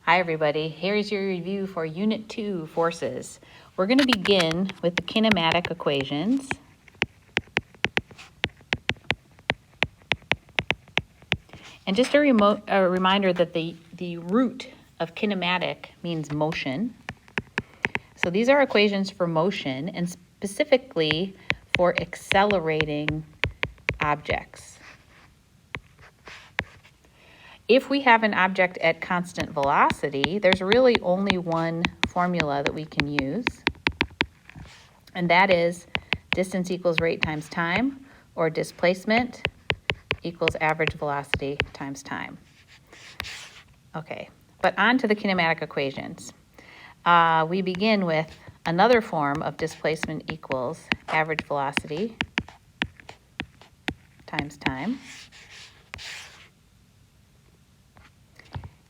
Hi everybody, here's your review for Unit 2, Forces. We're going to begin with the kinematic equations. And just a reminder that the root of kinematic means motion. So these are equations for motion and specifically for accelerating objects. If we have an object at constant velocity, there's really only one formula that we can use, and that is distance equals rate times time, or displacement equals average velocity times time. Okay, but on to the kinematic equations. We begin with another form of displacement equals average velocity times time.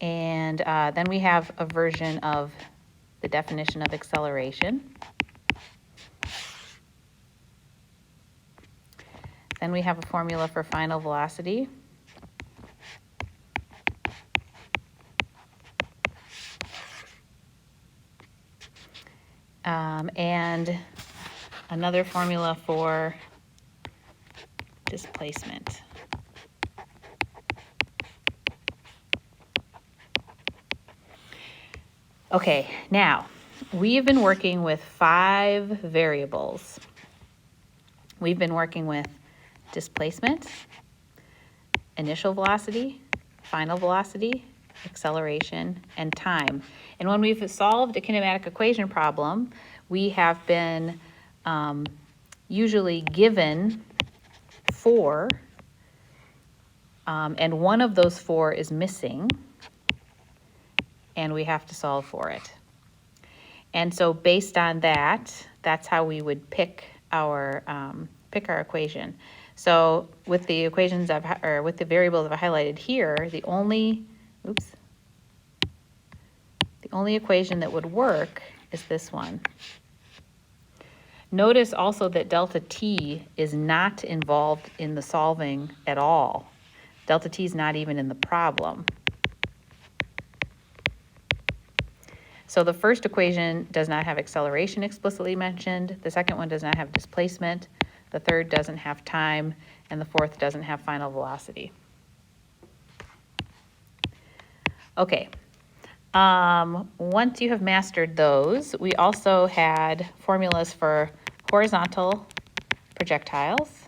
And then we have a version of the definition of acceleration. Then we have a formula for final velocity. And another formula for displacement. Okay, now we have been working with 5 variables. We've been working with displacement, initial velocity, final velocity, acceleration, and time. And when we've solved a kinematic equation problem, we have been usually given 4, and one of those 4 is missing, and we have to solve for it. And so based on that, that's how we would pick our equation. So with the equations with the variables I've highlighted here, the only equation that would work is this one. Notice also that delta t is not involved in the solving at all. Delta t is not even in the problem. So the first equation does not have acceleration explicitly mentioned. The second one does not have displacement. The third doesn't have time. And the fourth doesn't have final velocity. Okay. Once you have mastered those, we also had formulas for horizontal projectiles,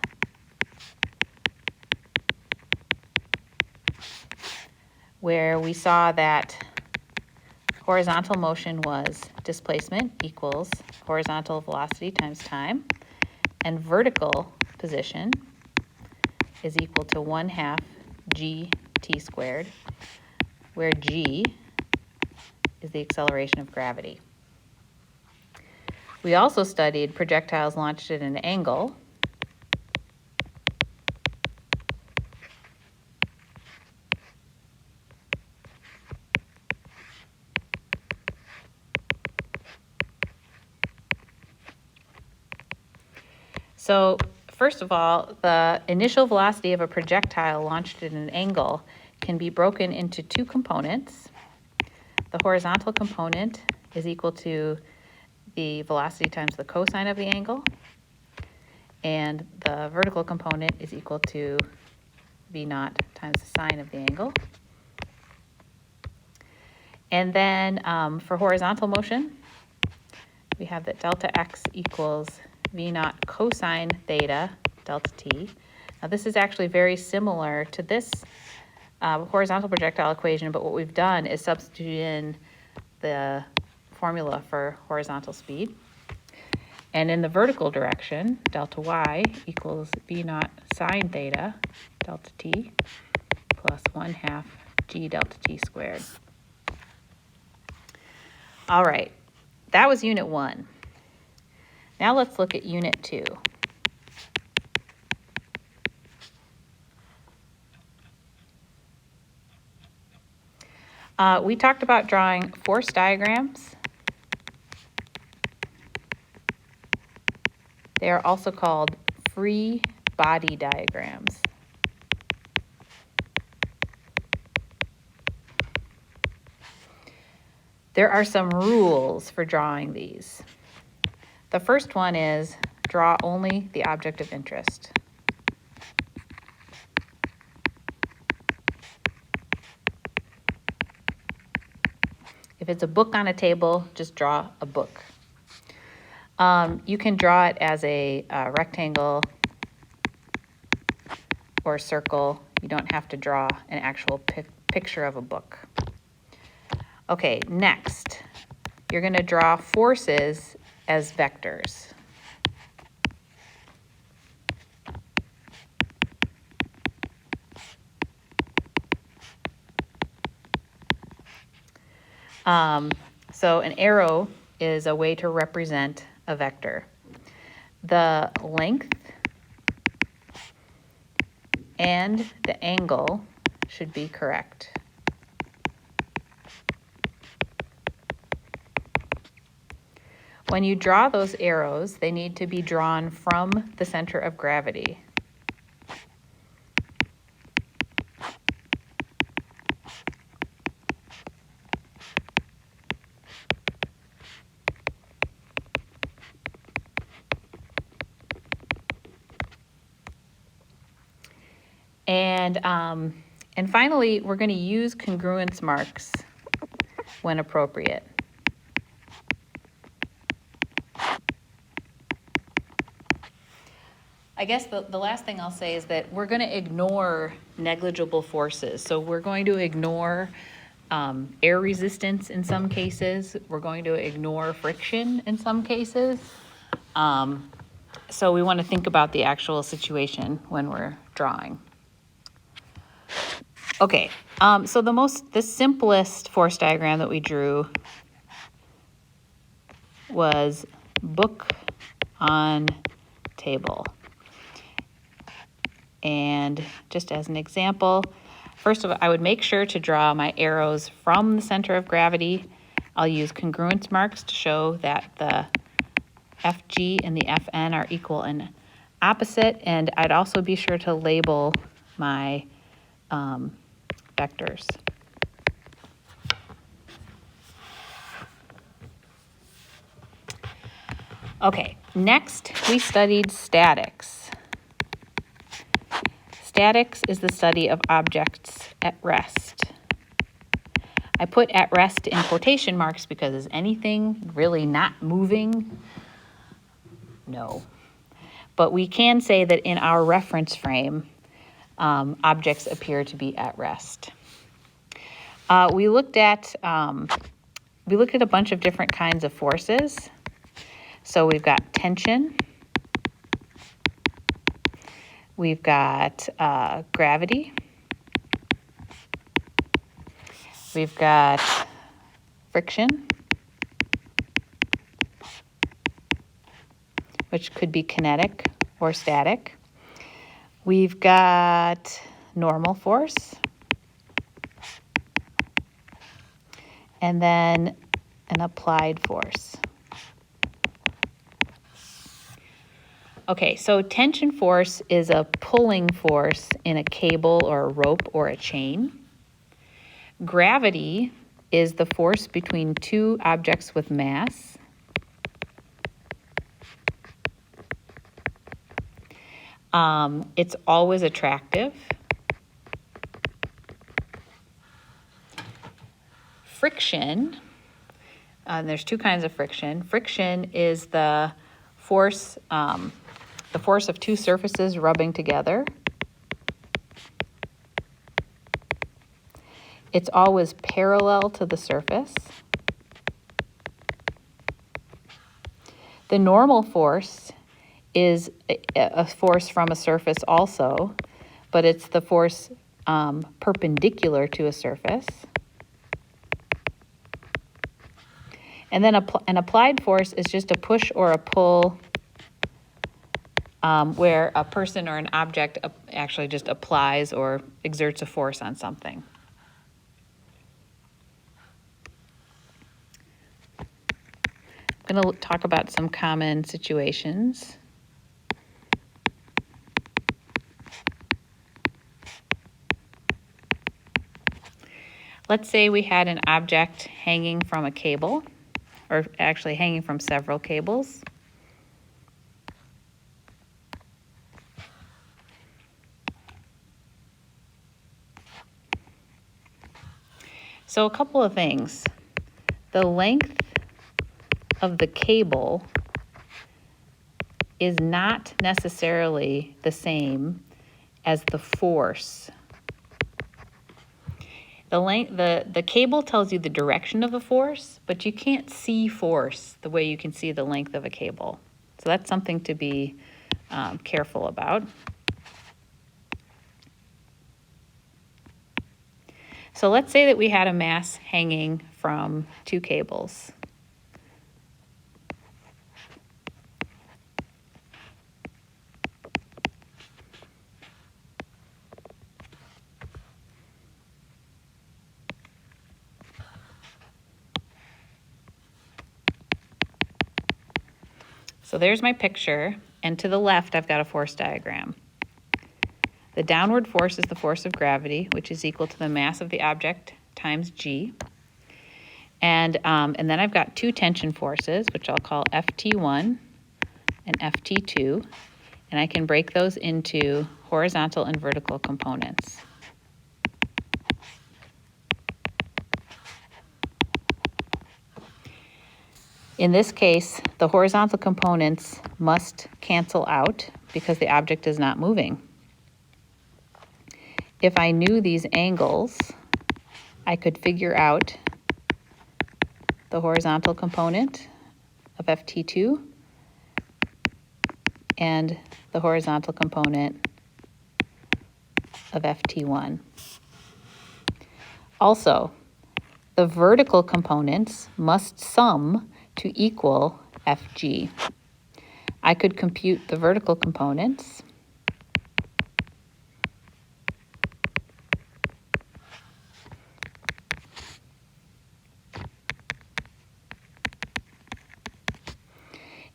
where we saw that horizontal motion was displacement equals horizontal velocity times time, and vertical position is equal to 1/2 gt squared, where g is the acceleration of gravity. We also studied projectiles launched at an angle, so first of all, the initial velocity of a projectile launched at an angle can be broken into 2 components. The horizontal component is equal to the velocity times the cosine of the angle, and the vertical component is equal to v0 times the sine of the angle. And then for horizontal motion, we have that delta x equals v0 cosine theta delta t. Now this is actually very similar to this horizontal projectile equation, but what we've done is substitute in the formula for horizontal speed. And in the vertical direction, delta y equals v0 sine theta delta t plus 1/2 g delta t squared. All right, that was Unit 1. Now let's look at Unit 2. We talked about drawing force diagrams. They are also called free body diagrams. There are some rules for drawing these. The first one is draw only the object of interest. If it's a book on a table, just draw a book. You can draw it as a rectangle or a circle. You don't have to draw an actual picture of a book. Okay, next, you're going to draw forces as vectors. So an arrow is a way to represent a vector. The length and the angle should be correct. When you draw those arrows, they need to be drawn from the center of gravity. And finally, we're going to use congruence marks when appropriate. I guess the last thing I'll say is that we're going to ignore negligible forces. So we're going to ignore air resistance in some cases. We're going to ignore friction in some cases. So we want to think about the actual situation when we're drawing. Okay, so the simplest force diagram that we drew was book on table. And just as an example, first of all, I would make sure to draw my arrows from the center of gravity. I'll use congruence marks to show that the FG and the FN are equal and opposite, and I'd also be sure to label my vectors. Okay, next we studied statics. Statics is the study of objects at rest. I put at rest in quotation marks because is anything really not moving? No. But we can say that in our reference frame, objects appear to be at rest. We looked at a bunch of different kinds of forces. So we've got tension, we've got gravity, we've got friction, which could be kinetic or static. We've got normal force, and then an applied force. Okay, so tension force is a pulling force in a cable or a rope or a chain. Gravity is the force between two objects with mass. It's always attractive. Friction, there's two kinds of friction. Friction is the force of two surfaces rubbing together. It's always parallel to the surface. The normal force is a force from a surface also, but it's the force perpendicular to a surface. And then an applied force is just a push or a pull where a person or an object actually just applies or exerts a force on something. I'm going to talk about some common situations. Let's say we had an object hanging from a cable, or actually hanging from several cables. So a couple of things. The length of the cable is not necessarily the same as the force. The cable tells you the direction of a force, but you can't see force the way you can see the length of a cable. So that's something to be careful about. So let's say that we had a mass hanging from two cables. So there's my picture, and to the left I've got a force diagram. The downward force is the force of gravity, which is equal to the mass of the object times g. And then I've got two tension forces, which I'll call Ft1 and Ft2, and I can break those into horizontal and vertical components. In this case, the horizontal components must cancel out because the object is not moving. If I knew these angles, I could figure out the horizontal component of Ft2 and the horizontal component of Ft1. Also, the vertical components must sum to equal Fg. I could compute the vertical components.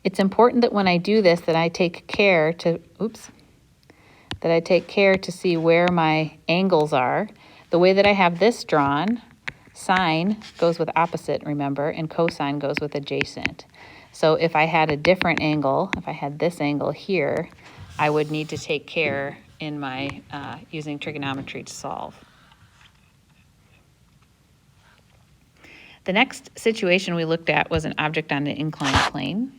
It's important that when I do this that I take care to see where my angles are. The way that I have this drawn, sine goes with opposite, remember, and cosine goes with adjacent. So if I had a different angle, if I had this angle here, I would need to take care in my using trigonometry to solve. The next situation we looked at was an object on an inclined plane.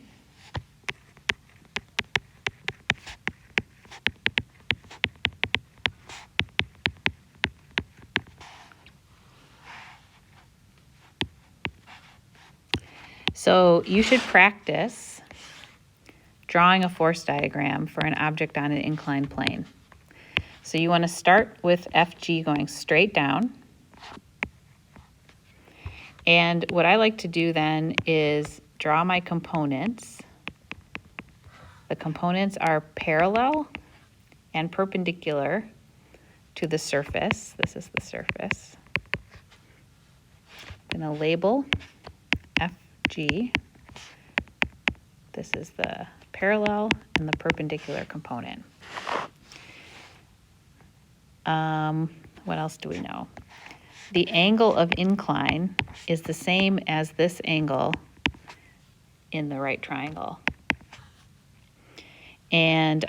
So you should practice drawing a force diagram for an object on an inclined plane. So you want to start with Fg going straight down. And what I like to do then is draw my components. The components are parallel and perpendicular to the surface. This is the surface. I'm going to label Fg. This is the parallel and the perpendicular component. What else do we know? The angle of incline is the same as this angle in the right triangle. And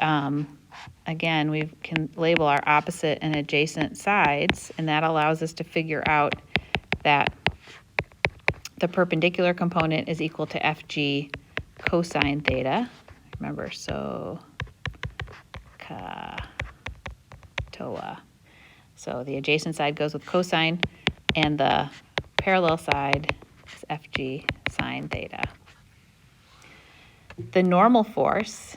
again, we can label our opposite and adjacent sides, and that allows us to figure out that the perpendicular component is equal to Fg cosine theta. Remember, so TOA. So the adjacent side goes with cosine, and the parallel side is Fg sine theta. The normal force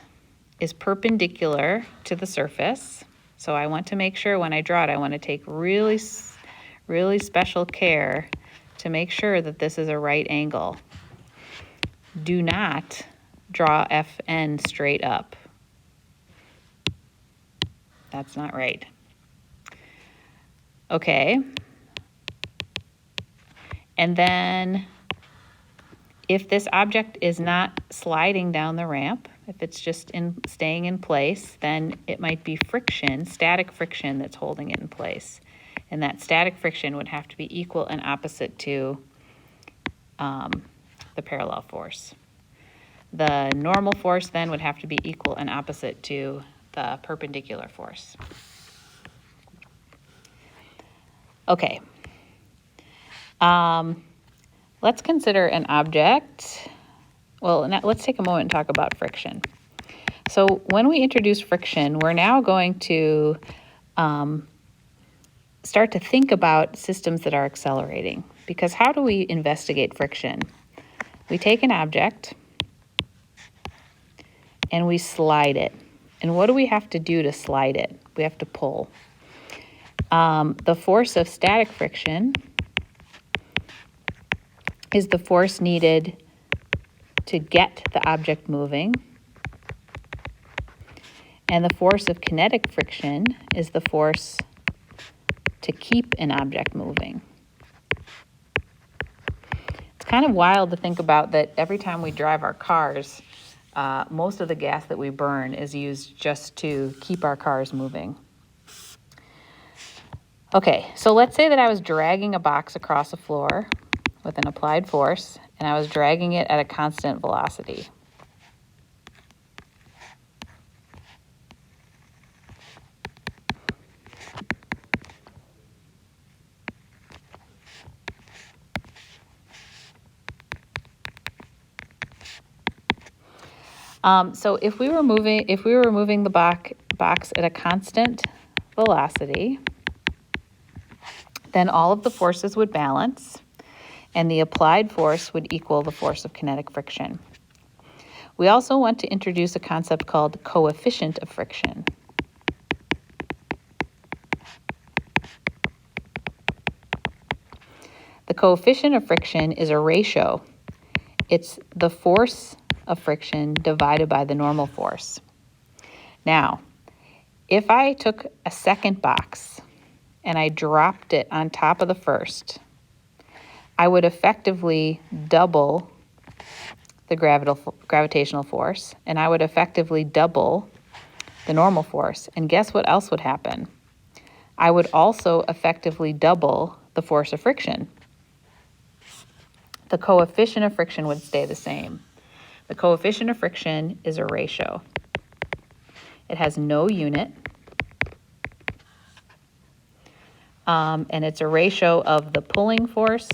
is perpendicular to the surface. So I want to make sure when I draw it, I want to take really special care to make sure that this is a right angle. Do not draw Fn straight up. That's not right. Okay. And then if this object is not sliding down the ramp, if it's just staying in place, then it might be friction, static friction, that's holding it in place. and that static friction would have to be equal and opposite to the parallel force. The normal force then would have to be equal and opposite to the perpendicular force. Okay. Let's consider an object. Well, now let's take a moment and talk about friction. So when we introduce friction, we're now going to start to think about systems that are accelerating. Because how do we investigate friction? We take an object and we slide it. And what do we have to do to slide it? We have to pull. The force of static friction is the force needed to get the object moving. And the force of kinetic friction is the force to keep an object moving. It's kind of wild to think about that every time we drive our cars, most of the gas that we burn is used just to keep our cars moving. Okay, so let's say that I was dragging a box across a floor with an applied force, and I was dragging it at a constant velocity. So if we were moving the box at a constant velocity, then all of the forces would balance, and the applied force would equal the force of kinetic friction. We also want to introduce a concept called coefficient of friction. The coefficient of friction is a ratio. It's the force of friction divided by the normal force. Now, if I took a second box and I dropped it on top of the first, I would effectively double the gravitational force, and I would effectively double the normal force. And guess what else would happen? I would also effectively double the force of friction. The coefficient of friction would stay the same. The coefficient of friction is a ratio. It has no unit, and it's a ratio of the pulling force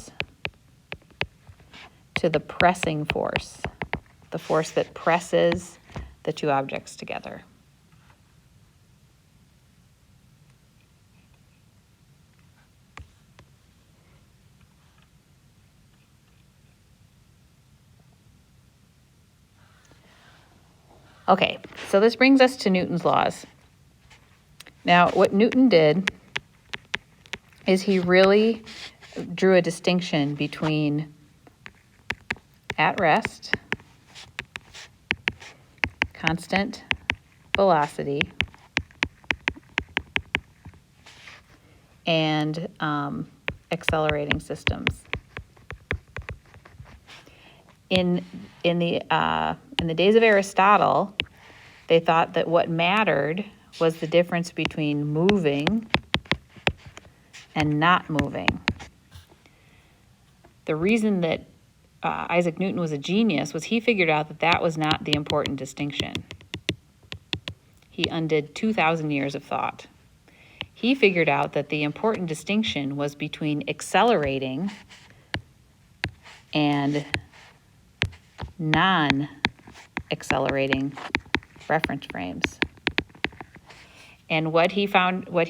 to the pressing force, the force that presses the two objects together. Okay, so this brings us to Newton's laws. Now, what Newton did is he really drew a distinction between at rest, constant velocity, and accelerating systems. In the days of Aristotle, they thought that what mattered was the difference between moving and not moving. The reason that Isaac Newton was a genius was he figured out that that was not the important distinction. He undid 2,000 years of thought. He figured out that the important distinction was between accelerating and non-accelerating reference frames. And what he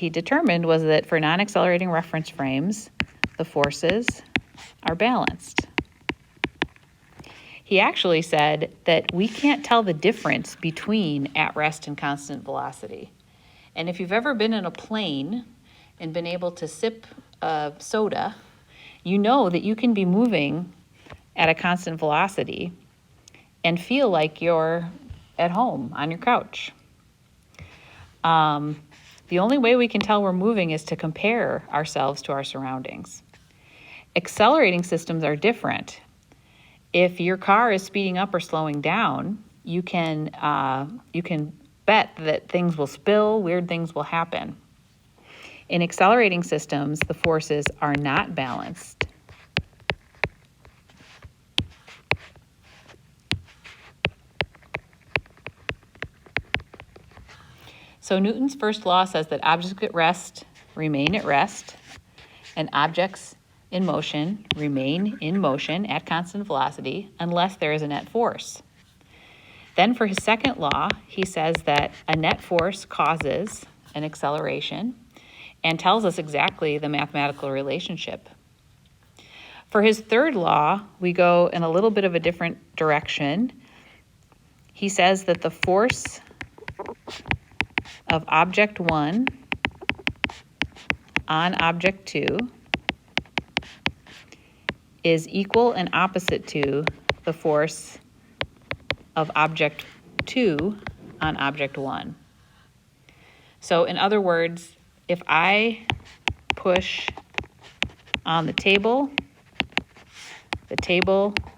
determined was that for non-accelerating reference frames, the forces are balanced. He actually said that we can't tell the difference between at rest and constant velocity. And if you've ever been in a plane and been able to sip a soda, you know that you can be moving at a constant velocity and feel like you're at home on your couch. The only way we can tell we're moving is to compare ourselves to our surroundings. Accelerating systems are different. If your car is speeding up or slowing down, you can bet that things will spill, weird things will happen. In accelerating systems, the forces are not balanced. So Newton's first law says that objects at rest remain at rest, and objects in motion remain in motion at constant velocity unless there is a net force. Then for his second law, he says that a net force causes an acceleration and tells us exactly the mathematical relationship. For his third law, we go in a little bit of a different direction. He says that the force of object 1 on object 2 is equal and opposite to the force of object 2 on object 1. So in other words, if I push on the table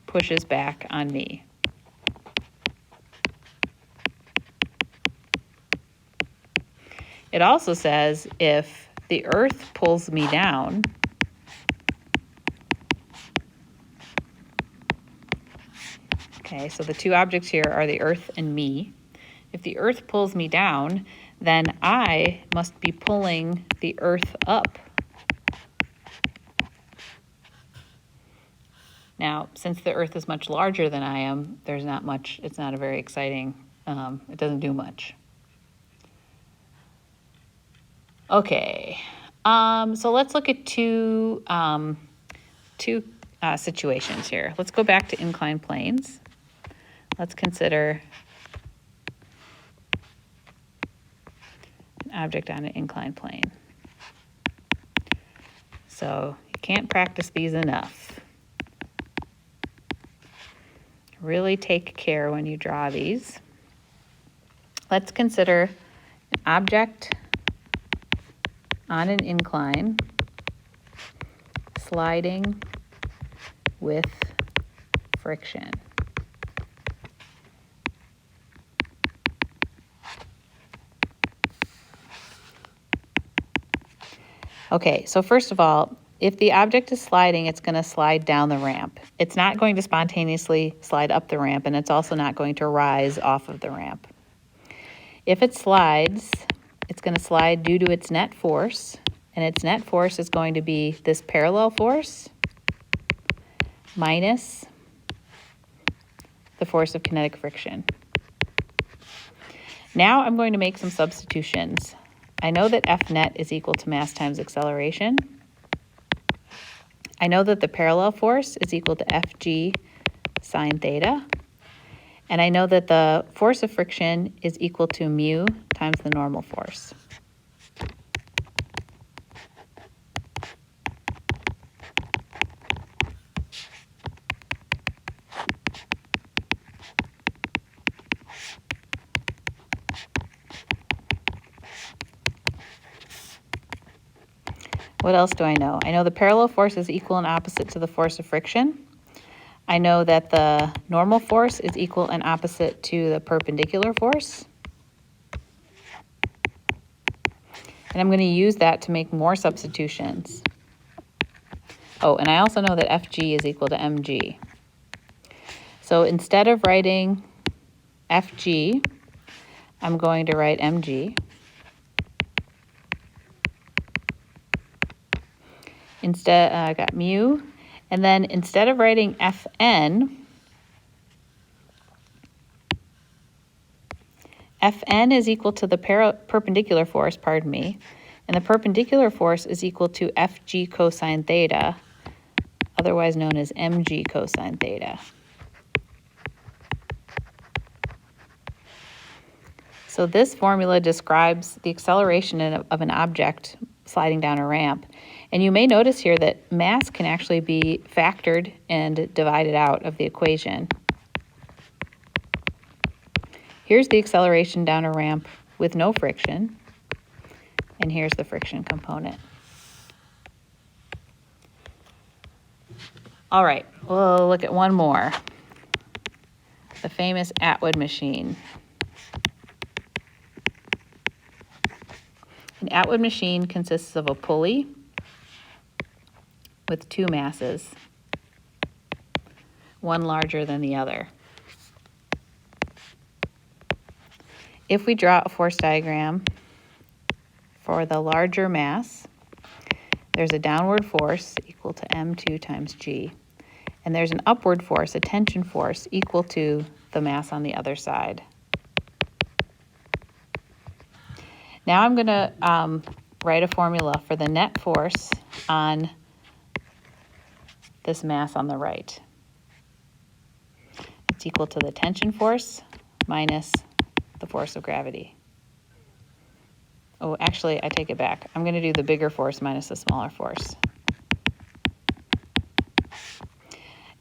pushes back on me. It also says if the earth pulls me down, okay, so the two objects here are the earth and me. If the earth pulls me down, then I must be pulling the earth up. Now, since the earth is much larger than I am, there's not much, it's not a very exciting, it doesn't do much. Okay, so let's look at two situations here. Let's go back to inclined planes. Let's consider an object on an inclined plane. So you can't practice these enough. Really take care when you draw these. Let's consider an object on an incline sliding with friction. Okay, so first of all, if the object is sliding, it's going to slide down the ramp. It's not going to spontaneously slide up the ramp, and it's also not going to rise off of the ramp. If it slides, it's going to slide due to its net force, and its net force is going to be this parallel force minus the force of kinetic friction. Now I'm going to make some substitutions. I know that F net is equal to mass times acceleration. I know that the parallel force is equal to Fg sine theta. And I know that the force of friction is equal to mu times the normal force. What else do I know? I know the parallel force is equal and opposite to the force of friction. I know that the normal force is equal and opposite to the perpendicular force. And I'm going to use that to make more substitutions. Oh, and I also know that Fg is equal to mg. So instead of writing Fg, I'm going to write mg. Instead, I got mu. And then instead of writing Fn, Fn is equal to the perpendicular force, pardon me, and the perpendicular force is equal to Fg cosine theta, otherwise known as mg cosine theta. So this formula describes the acceleration of an object sliding down a ramp. And you may notice here that mass can actually be factored and divided out of the equation. Here's the acceleration down a ramp with no friction, and here's the friction component. All right, we'll look at one more. The famous Atwood machine. An Atwood machine consists of a pulley with two masses, one larger than the other. If we draw a force diagram for the larger mass, there's a downward force equal to m2 times g, and there's an upward force, a tension force, equal to the mass on the other side. Now I'm going to write a formula for the net force on this mass on the right. It's equal to the tension force minus the force of gravity. Oh, actually, I take it back. I'm going to do the bigger force minus the smaller force.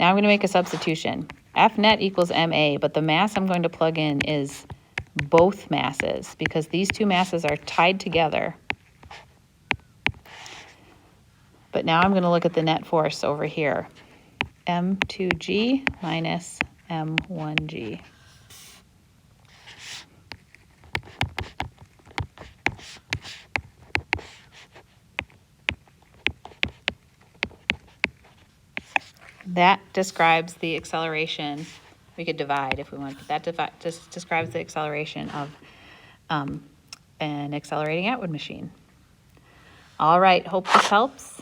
Now I'm going to make a substitution. F net equals ma, but the mass I'm going to plug in is both masses because these two masses are tied together. But now I'm going to look at the net force over here. m2g minus m1g. That describes the acceleration. We could divide if we want, but that just describes the acceleration of an accelerating Atwood machine. All right, hope this helps.